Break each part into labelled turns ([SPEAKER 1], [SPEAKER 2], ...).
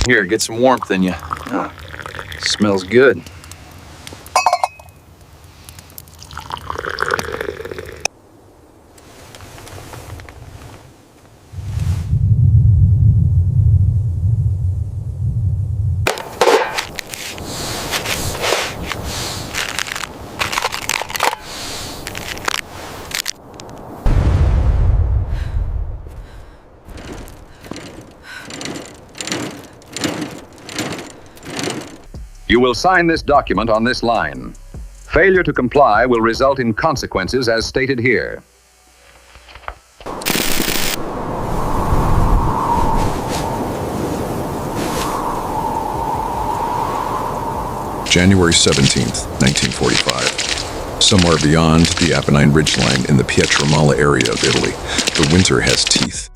[SPEAKER 1] Here, get some warmth in you. Smells good.
[SPEAKER 2] You will sign this document on this line. Failure to comply will result in consequences as stated here.
[SPEAKER 3] January 17th, 1945. Somewhere beyond the Apennine ridgeline in the Pietramala area of Italy, the winter has teeth.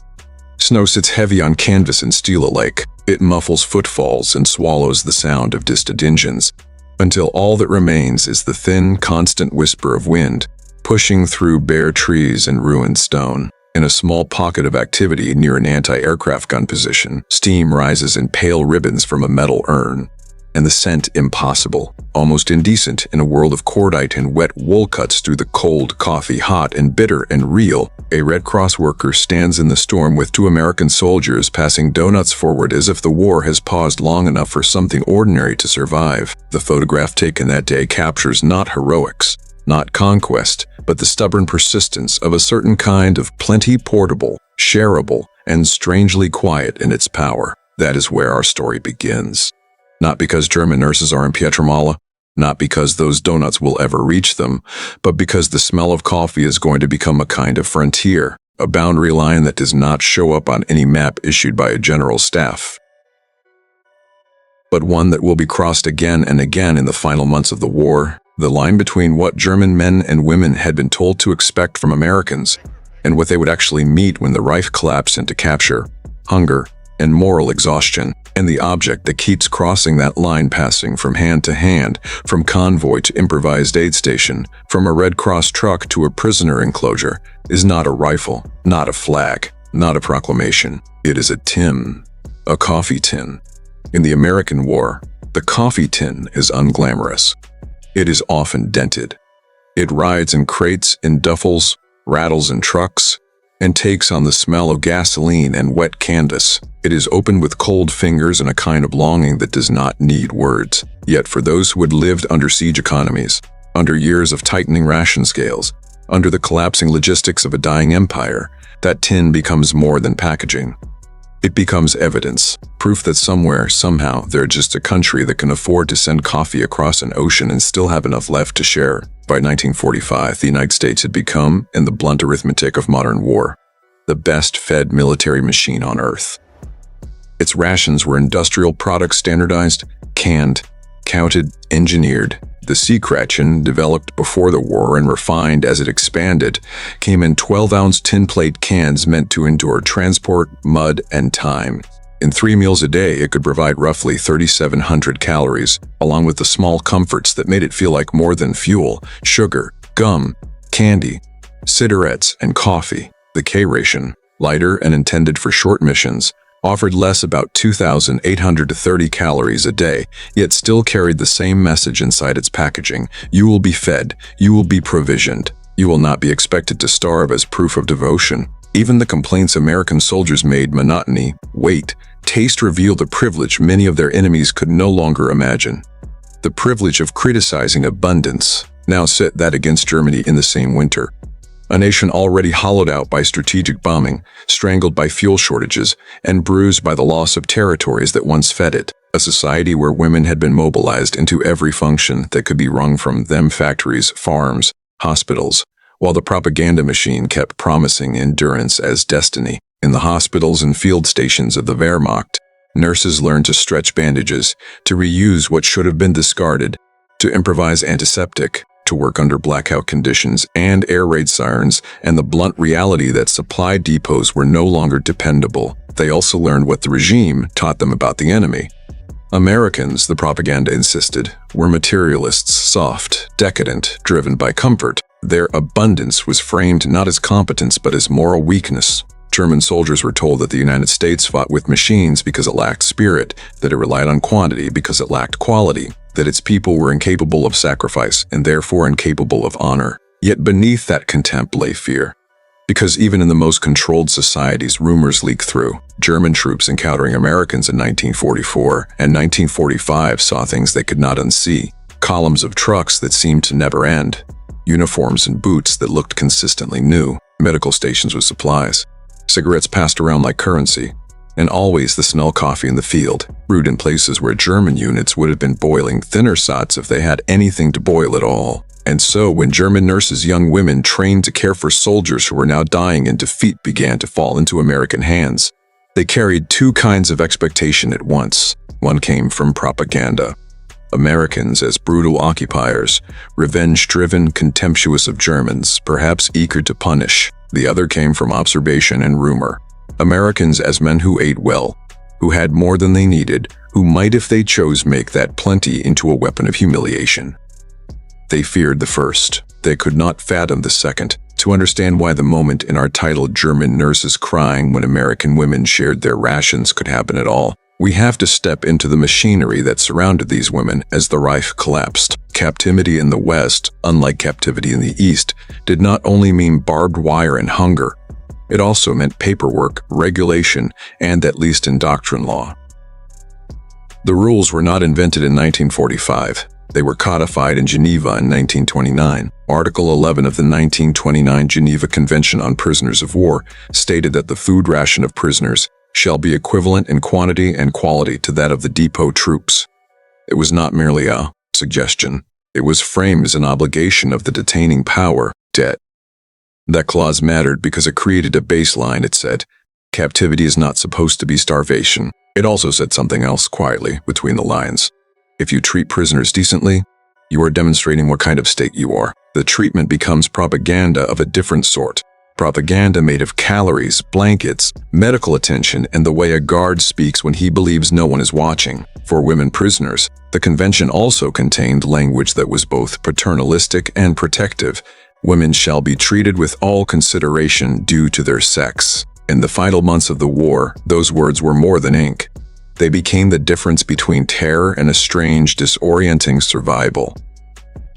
[SPEAKER 3] Snow sits heavy on canvas and steel alike. It muffles footfalls and swallows the sound of distant engines, until all that remains is the thin, constant whisper of wind, pushing through bare trees and ruined stone. In a small pocket of activity near an anti-aircraft gun position, steam rises in pale ribbons from a metal urn, and the scent impossible, almost indecent in a world of cordite and wet wool cuts through the cold coffee, hot and bitter and real. A Red Cross worker stands in the storm with two American soldiers passing donuts forward as if the war has paused long enough for something ordinary to survive. The photograph taken that day captures not heroics, not conquest, but the stubborn persistence of a certain kind of plenty, portable, shareable, and strangely quiet in its power. That is where our story begins. Not because German nurses are in Pietramala, not because those donuts will ever reach them, but because the smell of coffee is going to become a kind of frontier, a boundary line that does not show up on any map issued by a general staff, but one that will be crossed again and again in the final months of the war, the line between what German men and women had been told to expect from Americans and what they would actually meet when the Reich collapsed into capture, hunger, and moral exhaustion, and the object that keeps crossing that line, passing from hand to hand, from convoy to improvised aid station, from a Red Cross truck to a prisoner enclosure, is not a rifle, not a flag, not a proclamation. It is a tin, a coffee tin. In the American war, the coffee tin is unglamorous. It is often dented. It rides in crates, in duffels, rattles in trucks, and takes on the smell of gasoline and wet canvas. It is opened with cold fingers and a kind of longing that does not need words. Yet for those who had lived under siege economies, under years of tightening ration scales, under the collapsing logistics of a dying empire, that tin becomes more than packaging. It becomes evidence, proof that somewhere, somehow, there's just a country that can afford to send coffee across an ocean and still have enough left to share. By 1945, the United States had become, in the blunt arithmetic of modern war, the best-fed military machine on Earth. Its rations were industrial products standardized, canned, counted, engineered. The Seekration, developed before the war and refined as it expanded, came in 12-ounce tin plate cans meant to endure transport, mud, and time. In 3 meals a day, it could provide roughly 3,700 calories, along with the small comforts that made it feel like more than fuel: sugar, gum, candy, cigarettes, and coffee. The K-ration, lighter and intended for short missions, offered less, about 2,800 to 30 calories a day, yet still carried the same message inside its packaging. You will be fed, you will be provisioned, you will not be expected to starve as proof of devotion. Even the complaints American soldiers made, monotony, weight, taste, revealed the privilege many of their enemies could no longer imagine. The privilege of criticizing abundance. Now set that against Germany in the same winter. A nation already hollowed out by strategic bombing, strangled by fuel shortages, and bruised by the loss of territories that once fed it. A society where women had been mobilized into every function that could be wrung from them: factories, farms, hospitals, while the propaganda machine kept promising endurance as destiny. In the hospitals and field stations of the Wehrmacht, nurses learned to stretch bandages, to reuse what should have been discarded, to improvise antiseptic, to work under blackout conditions and air raid sirens, and the blunt reality that supply depots were no longer dependable. They also learned what the regime taught them about the enemy. Americans, the propaganda insisted, were materialists, soft, decadent, driven by comfort. Their abundance was framed not as competence but as moral weakness. German soldiers were told that the United States fought with machines because it lacked spirit, that it relied on quantity because it lacked quality, that its people were incapable of sacrifice and therefore incapable of honor. Yet beneath that contempt lay fear. Because even in the most controlled societies, rumors leak through. German troops encountering Americans in 1944 and 1945 saw things they could not unsee. Columns of trucks that seemed to never end. Uniforms and boots that looked consistently new. Medical stations with supplies. Cigarettes passed around like currency. And always the smell of coffee in the field, brewed in places where German units would have been boiling thinner sots if they had anything to boil at all. And so when German nurses, young women trained to care for soldiers who were now dying in defeat, began to fall into American hands, they carried two kinds of expectation at once. One came from propaganda. Americans as brutal occupiers, revenge-driven, contemptuous of Germans, perhaps eager to punish. The other came from observation and rumor. Americans as men who ate well, who had more than they needed, who might, if they chose, make that plenty into a weapon of humiliation. They feared the first. They could not fathom the second. To understand why the moment in our title German nurses crying when American women shared their rations could happen at all, we have to step into the machinery that surrounded these women as the Reich collapsed. Captivity in the West, unlike captivity in the East, did not only mean barbed wire and hunger. It also meant paperwork, regulation, and at least in doctrine law. The rules were not invented in 1945. They were codified in Geneva in 1929. Article 11 of the 1929 Geneva Convention on Prisoners of War stated that the food ration of prisoners shall be equivalent in quantity and quality to that of the depot troops. It was not merely a suggestion. It was framed as an obligation of the detaining power, debt. That clause mattered because it created a baseline. It said, captivity is not supposed to be starvation. It also said something else quietly between the lines. If you treat prisoners decently, you are demonstrating what kind of state you are. The treatment becomes propaganda of a different sort. Propaganda made of calories, blankets, medical attention, and the way a guard speaks when he believes no one is watching. For women prisoners, the convention also contained language that was both paternalistic and protective. Women shall be treated with all consideration due to their sex. In the final months of the war, those words were more than ink. They became the difference between terror and a strange, disorienting survival.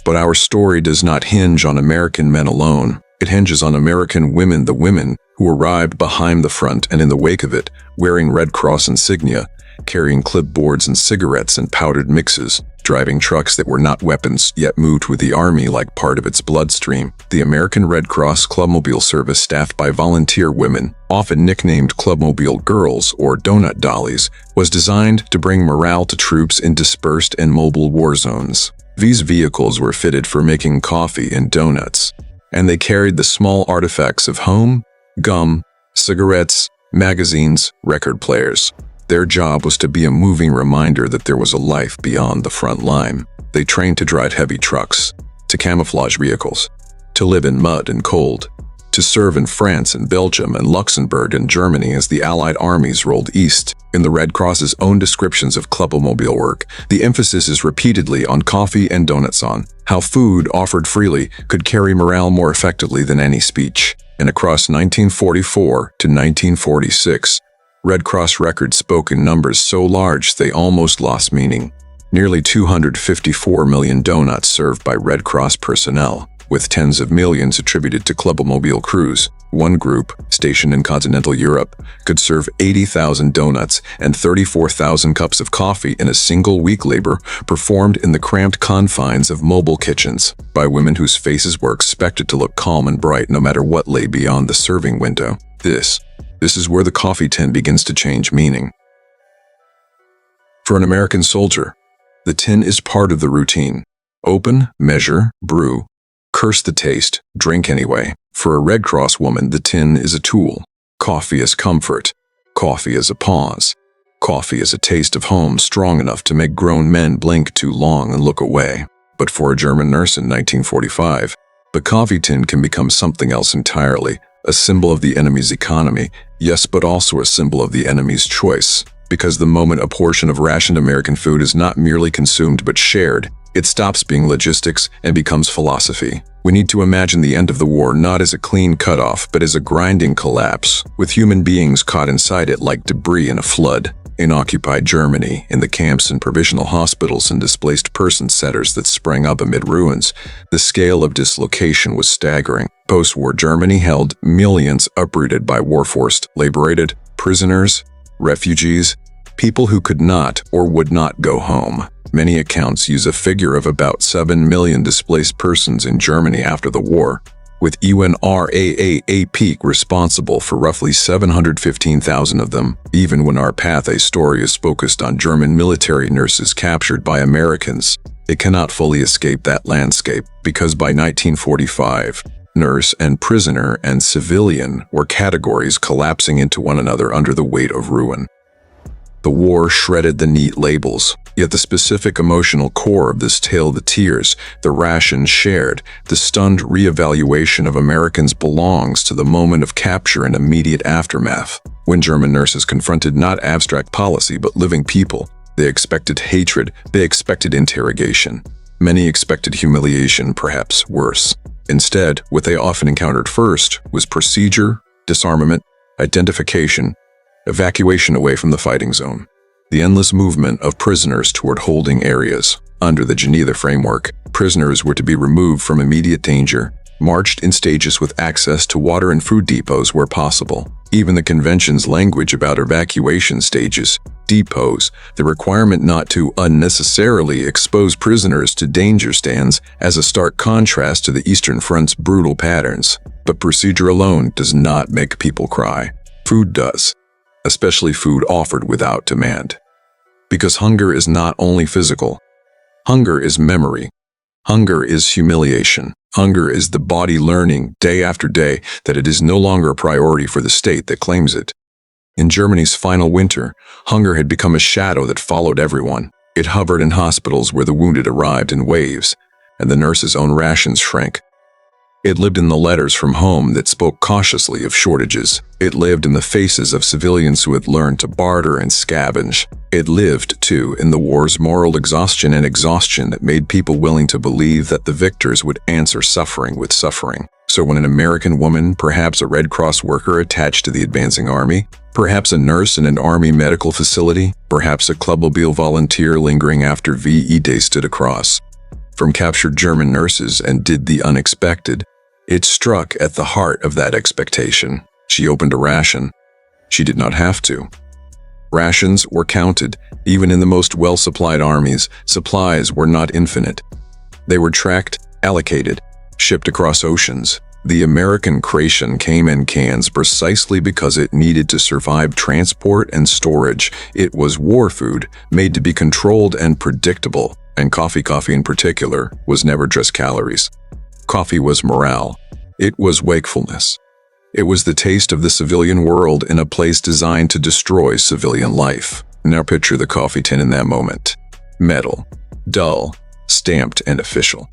[SPEAKER 3] But our story does not hinge on American men alone. It hinges on American women, the women who arrived behind the front and in the wake of it, wearing Red Cross insignia, carrying clipboards and cigarettes and powdered mixes, driving trucks that were not weapons yet moved with the Army like part of its bloodstream. The American Red Cross Clubmobile service, staffed by volunteer women, often nicknamed Clubmobile Girls or Donut Dollies, was designed to bring morale to troops in dispersed and mobile war zones. These vehicles were fitted for making coffee and donuts, and they carried the small artifacts of home, gum, cigarettes, magazines, record players. Their job was to be a moving reminder that there was a life beyond the front line. They trained to drive heavy trucks, to camouflage vehicles, to live in mud and cold, to serve in France and Belgium and Luxembourg and Germany as the Allied armies rolled east. In the Red Cross's own descriptions of Clubmobile work, the emphasis is repeatedly on coffee and donuts, on how food offered freely could carry morale more effectively than any speech. And across 1944 to 1946, Red Cross records spoke in numbers so large they almost lost meaning. Nearly 254 million donuts served by Red Cross personnel, with tens of millions attributed to Clubmobile crews. One group, stationed in continental Europe, could serve 80,000 donuts and 34,000 cups of coffee in a single week, labor performed in the cramped confines of mobile kitchens by women whose faces were expected to look calm and bright no matter what lay beyond the serving window. This is where the coffee tin begins to change meaning. For an American soldier, the tin is part of the routine. Open, measure, brew, curse the taste, drink anyway. For a Red Cross woman, the tin is a tool. Coffee is comfort. Coffee is a pause. Coffee is a taste of home strong enough to make grown men blink too long and look away. But for a German nurse in 1945, the coffee tin can become something else entirely. A symbol of the enemy's economy, yes, but also a symbol of the enemy's choice. Because the moment a portion of rationed American food is not merely consumed but shared, It stops being logistics and becomes philosophy. We need to imagine the end of the war not as a clean cutoff, but as a grinding collapse, with human beings caught inside it like debris in a flood. In occupied Germany, in the camps and provisional hospitals and displaced person centers that sprang up amid ruins, the scale of dislocation was staggering. Post-war Germany held millions uprooted by war-forced, liberated, prisoners, refugees, people who could not or would not go home. Many accounts use a figure of about 7 million displaced persons in Germany after the war, with UNRRA a peak responsible for roughly 715,000 of them. Even when our Path A story is focused on German military nurses captured by Americans, it cannot fully escape that landscape, because by 1945, nurse and prisoner and civilian were categories collapsing into one another under the weight of ruin. The war shredded the neat labels, yet the specific emotional core of this tale, the tears, the rations shared, the stunned reevaluation of Americans, belongs to the moment of capture and immediate aftermath. When German nurses confronted not abstract policy but living people, they expected hatred, they expected interrogation. Many expected humiliation, perhaps worse. Instead, what they often encountered first was procedure, disarmament, identification, evacuation away from the fighting zone. The endless movement of prisoners toward holding areas. Under the Geneva framework, prisoners were to be removed from immediate danger, marched in stages with access to water and food depots where possible. Even the convention's language about evacuation stages, depots, the requirement not to unnecessarily expose prisoners to danger stands as a stark contrast to the Eastern Front's brutal patterns. But procedure alone does not make people cry. Food does. Especially food offered without demand. Because hunger is not only physical. Hunger is memory. Hunger is humiliation. Hunger is the body learning, day after day, that it is no longer a priority for the state that claims it. In Germany's final winter, hunger had become a shadow that followed everyone. It hovered in hospitals where the wounded arrived in waves, and the nurses' own rations shrank. It lived in the letters from home that spoke cautiously of shortages. It lived in the faces of civilians who had learned to barter and scavenge. It lived, too, in the war's moral exhaustion and exhaustion that made people willing to believe that the victors would answer suffering with suffering. So when an American woman, perhaps a Red Cross worker attached to the advancing army, perhaps a nurse in an army medical facility, perhaps a clubmobile volunteer lingering after VE Day stood across from captured German nurses and did the unexpected, it struck at the heart of that expectation. She opened a ration. She did not have to. Rations were counted. Even in the most well-supplied armies, supplies were not infinite. They were tracked, allocated, shipped across oceans. The American ration came in cans precisely because it needed to survive transport and storage. It was war food, made to be controlled and predictable, and coffee in particular, was never just calories. Coffee was morale. It was wakefulness. It was the taste of the civilian world in a place designed to destroy civilian life. Now picture the coffee tin in that moment. Metal, dull, stamped, and official.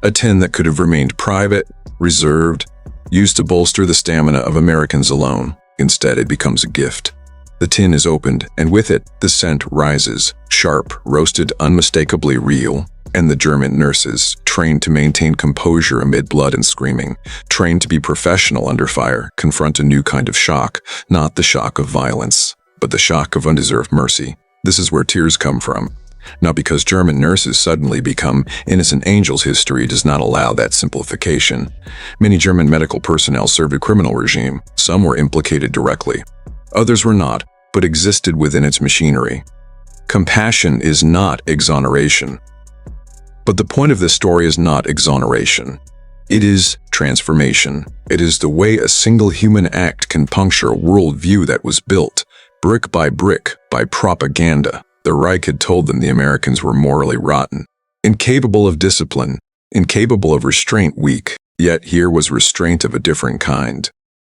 [SPEAKER 3] A tin that could have remained private, reserved, used to bolster the stamina of Americans alone. Instead, it becomes a gift. The tin is opened, and with it, the scent rises, sharp, roasted, unmistakably real. And the German nurses, trained to maintain composure amid blood and screaming, trained to be professional under fire, confront a new kind of shock, not the shock of violence, but the shock of undeserved mercy. This is where tears come from. Not because German nurses suddenly become innocent angels. History does not allow that simplification. Many German medical personnel served a criminal regime. Some were implicated directly. Others were not, but existed within its machinery. Compassion is not exoneration. But the point of this story is not exoneration. It is transformation. It is the way a single human act can puncture a worldview that was built, brick, by propaganda. The Reich had told them the Americans were morally rotten, incapable of discipline, incapable of restraint, weak. Yet here was restraint of a different kind.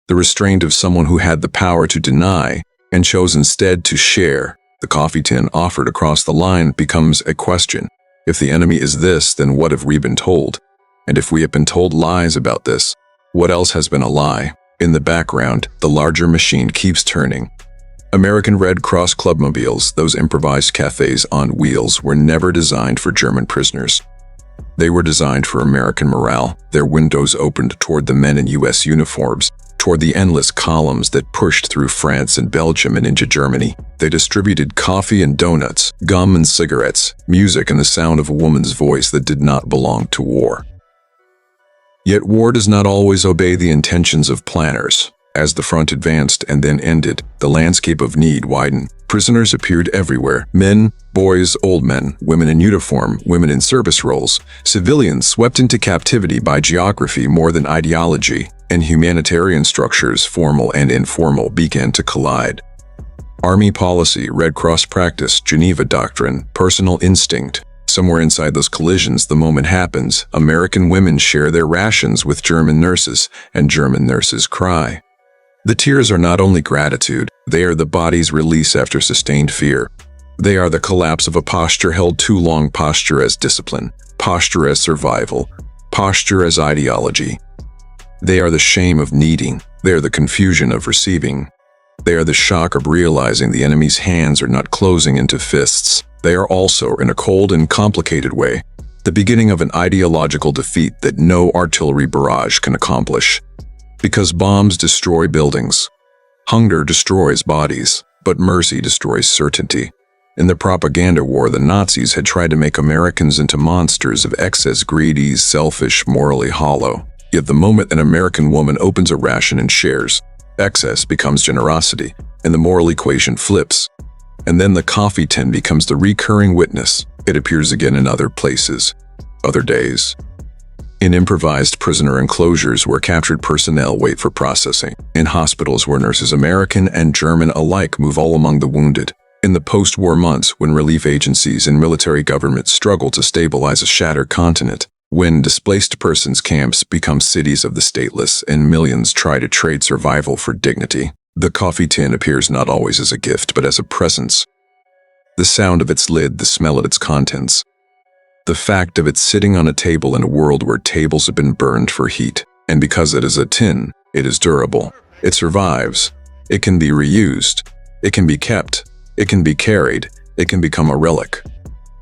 [SPEAKER 3] The restraint of someone who had the power to deny and chose instead to share. The coffee tin offered across the line becomes a question. If the enemy is this, then what have we been told? And if we have been told lies about this, what else has been a lie? In the background, the larger machine keeps turning. American Red Cross clubmobiles, those improvised cafes on wheels, were never designed for German prisoners. They were designed for American morale. Their windows opened toward the men in U.S. uniforms, toward the endless columns that pushed through France and Belgium and into Germany. They distributed coffee and donuts, gum and cigarettes, music and the sound of a woman's voice that did not belong to war. Yet war does not always obey the intentions of planners. As the front advanced and then ended, the landscape of need widened. Prisoners appeared everywhere. Men, boys, old men, women in uniform, women in service roles, civilians swept into captivity by geography more than ideology, and humanitarian structures, formal and informal, began to collide. Army policy, Red Cross practice, Geneva Doctrine, personal instinct. Somewhere inside those collisions, the moment happens, American women share their rations with German nurses, and German nurses cry. The tears are not only gratitude, they are the body's release after sustained fear. They are the collapse of a posture held too long, posture as discipline, posture as survival, posture as ideology. They are the shame of needing, they are the confusion of receiving. They are the shock of realizing the enemy's hands are not closing into fists. They are also, in a cold and complicated way, the beginning of an ideological defeat that no artillery barrage can accomplish. Because bombs destroy buildings. Hunger destroys bodies, but mercy destroys certainty. In the propaganda war, the Nazis had tried to make Americans into monsters of excess, greedy, selfish, morally hollow. Yet the moment an American woman opens a ration and shares, excess becomes generosity, and the moral equation flips. And then the coffee tin becomes the recurring witness. It appears again in other places, other days. In improvised prisoner enclosures where captured personnel wait for processing. In hospitals where nurses, American and German alike, move all among the wounded. In the post-war months when relief agencies and military governments struggle to stabilize a shattered continent. When displaced persons camps become cities of the stateless and millions try to trade survival for dignity. The coffee tin appears not always as a gift but as a presence. The sound of its lid, the smell of its contents. The fact of it sitting on a table in a world where tables have been burned for heat. And because it is a tin, it is durable. It survives. It can be reused. It can be kept. It can be carried. It can become a relic.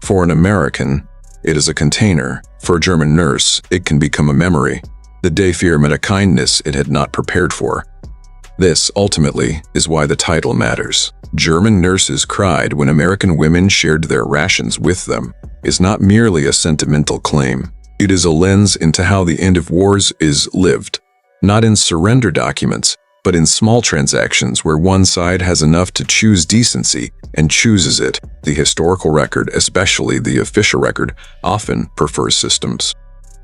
[SPEAKER 3] For an American, it is a container. For a German nurse, it can become a memory. The day fear met a kindness it had not prepared for. This, ultimately, is why the title matters. German nurses cried when American women shared their rations with them. Is not merely a sentimental claim. It is a lens into how the end of wars is lived. Not in surrender documents, but in small transactions where one side has enough to choose decency and chooses it. The historical record, especially the official record, often prefers systems.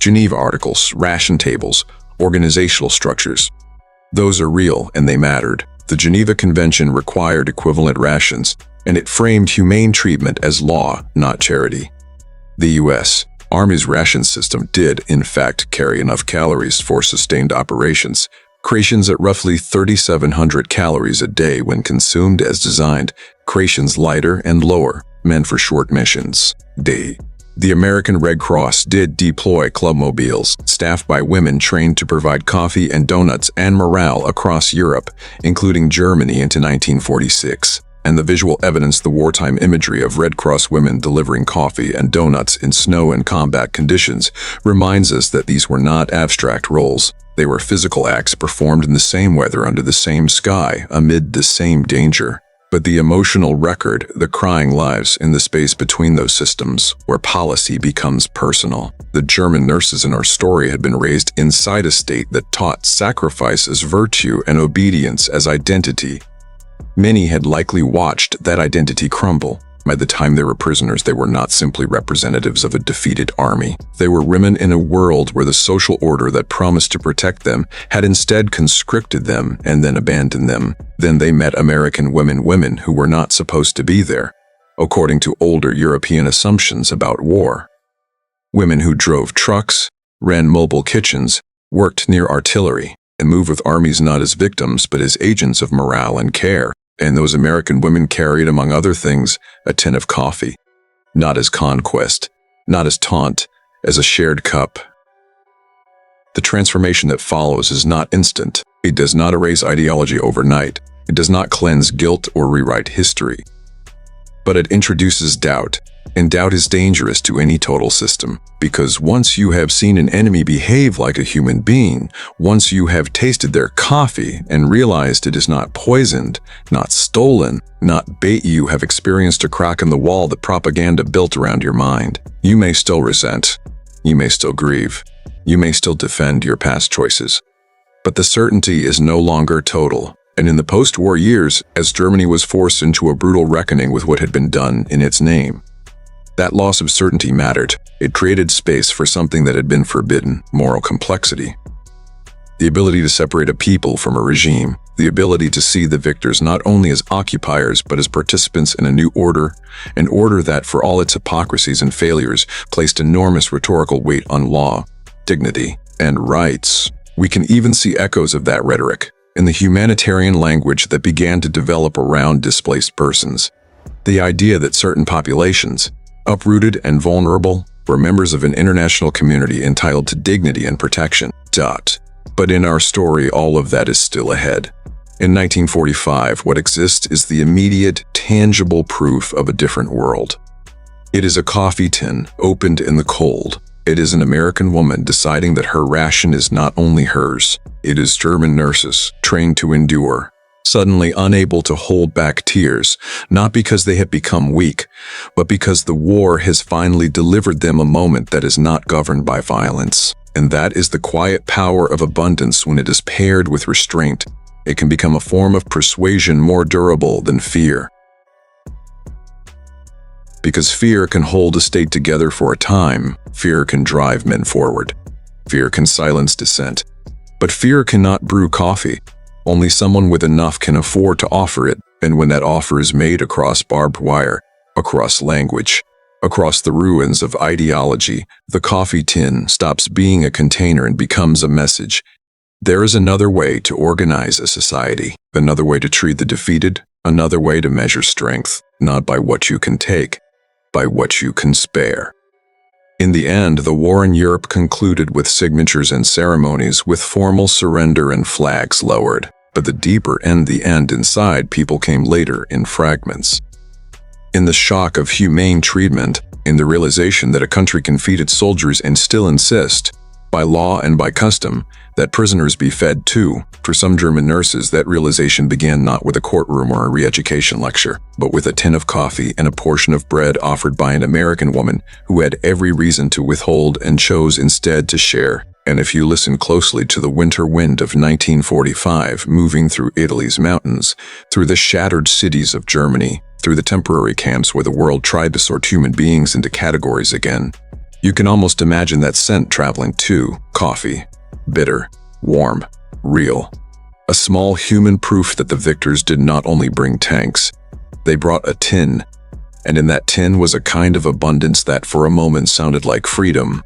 [SPEAKER 3] Geneva articles, ration tables, organizational structures. Those are real and they mattered. The Geneva Convention required equivalent rations, and it framed humane treatment as law, not charity. The U.S. Army's ration system did, in fact, carry enough calories for sustained operations. Rations at roughly 3,700 calories a day when consumed as designed. Rations lighter and lower, meant for short missions. The American Red Cross did deploy clubmobiles, staffed by women trained to provide coffee and donuts and morale across Europe, including Germany into 1946. And the visual evidence, the wartime imagery of Red Cross women delivering coffee and donuts in snow and combat conditions, reminds us that these were not abstract roles. They were physical acts performed in the same weather under the same sky, amid the same danger. But the emotional record, the crying lives in the space between those systems, where policy becomes personal. The German nurses in our story had been raised inside a state that taught sacrifice as virtue and obedience as identity. Many had likely watched that identity crumble. By the time they were prisoners, they were not simply representatives of a defeated army. They were women in a world where the social order that promised to protect them had instead conscripted them and then abandoned them. Then they met American women who were not supposed to be there, according to older European assumptions about war. Women who drove trucks, ran mobile kitchens, worked near artillery, and moved with armies not as victims but as agents of morale and care. And those American women carried, among other things, a tin of coffee. Not as conquest, not as taunt, as a shared cup. The transformation that follows is not instant. It does not erase ideology overnight. It does not cleanse guilt or rewrite history. But it introduces doubt, and doubt is dangerous to any total system, because once you have seen an enemy behave like a human being, once you have tasted their coffee and realized it is not poisoned, not stolen, not bait, you have experienced a crack in the wall that propaganda built around your mind. You may still resent, you may still grieve, you may still defend your past choices. But the certainty is no longer total. And in the post-war years, as Germany was forced into a brutal reckoning with what had been done in its name, that loss of certainty mattered. It created space for something that had been forbidden: moral complexity. The ability to separate a people from a regime, the ability to see the victors not only as occupiers but as participants in a new order, an order that, for all its hypocrisies and failures, placed enormous rhetorical weight on law, dignity, and rights. We can even see echoes of that rhetoric in the humanitarian language that began to develop around displaced persons. The idea that certain populations, uprooted and vulnerable, were members of an international community entitled to dignity and protection. But in our story, all of that is still ahead. In 1945, what exists is the immediate, tangible proof of a different world. It is a coffee tin opened in the cold. It is an American woman deciding that her ration is not only hers. It is German nurses, trained to endure, suddenly unable to hold back tears, not because they have become weak, but because the war has finally delivered them a moment that is not governed by violence. And that is the quiet power of abundance when it is paired with restraint. It can become a form of persuasion more durable than fear. Because fear can hold a state together for a time, fear can drive men forward. Fear can silence dissent. But fear cannot brew coffee. Only someone with enough can afford to offer it, and when that offer is made across barbed wire, across language, across the ruins of ideology, the coffee tin stops being a container and becomes a message. There is another way to organize a society, another way to treat the defeated, another way to measure strength, not by what you can take, by what you can spare. In the end, the war in Europe concluded with signatures and ceremonies, with formal surrender and flags lowered. But the deeper end, the end inside people, came later in fragments. In the shock of humane treatment, in the realization that a country can feed its soldiers and still insist, by law and by custom, that prisoners be fed too. For some German nurses, that realization began not with a courtroom or a re-education lecture, but with a tin of coffee and a portion of bread offered by an American woman who had every reason to withhold and chose instead to share. And if you listen closely to the winter wind of 1945 moving through Italy's mountains, through the shattered cities of Germany, through the temporary camps where the world tried to sort human beings into categories again, you can almost imagine that scent traveling too: coffee, bitter, warm, real. A small human proof that the victors did not only bring tanks, they brought a tin. And in that tin was a kind of abundance that for a moment sounded like freedom,